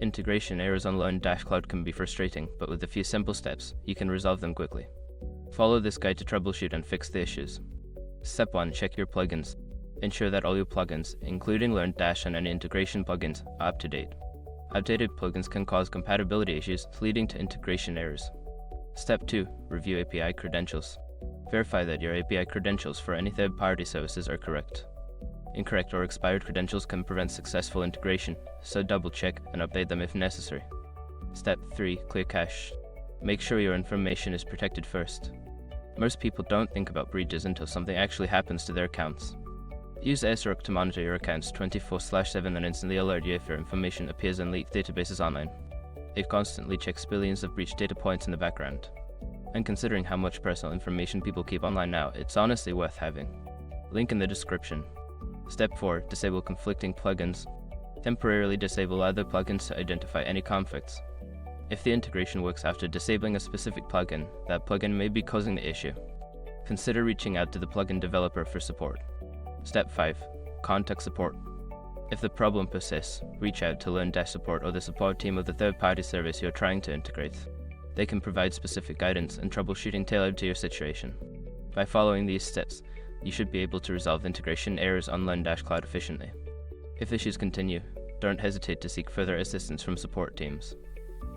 Integration errors on LearnDash Cloud can be frustrating, but with a few simple steps, you can resolve them quickly. Follow this guide to troubleshoot and fix the issues. Step 1. Check your plugins. Ensure that all your plugins, including LearnDash and any integration plugins, are up to date. Outdated plugins can cause compatibility issues, leading to integration errors. Step 2. Review API credentials. Verify that your API credentials for any third-party services are correct. Incorrect or expired credentials can prevent successful integration, so double-check and update them if necessary. Step 3. Clear cache. Make sure your information is protected first. Most people don't think about breaches until something actually happens to their accounts. Use SROC to monitor your accounts 24/7 and instantly alert you if your information appears in leaked databases online. It constantly checks billions of breached data points in the background. And considering how much personal information people keep online now, it's honestly worth having. Link in the description. Step 4. Disable conflicting plugins. Temporarily disable other plugins to identify any conflicts. If the integration works after disabling a specific plugin, that plugin may be causing the issue. Consider reaching out to the plugin developer for support. Step 5. Contact support. If the problem persists, reach out to LearnDash support or the support team of the third-party service you're trying to integrate. They can provide specific guidance and troubleshooting tailored to your situation. By following these steps, you should be able to resolve integration errors on LearnDash Cloud efficiently. If issues continue, don't hesitate to seek further assistance from support teams.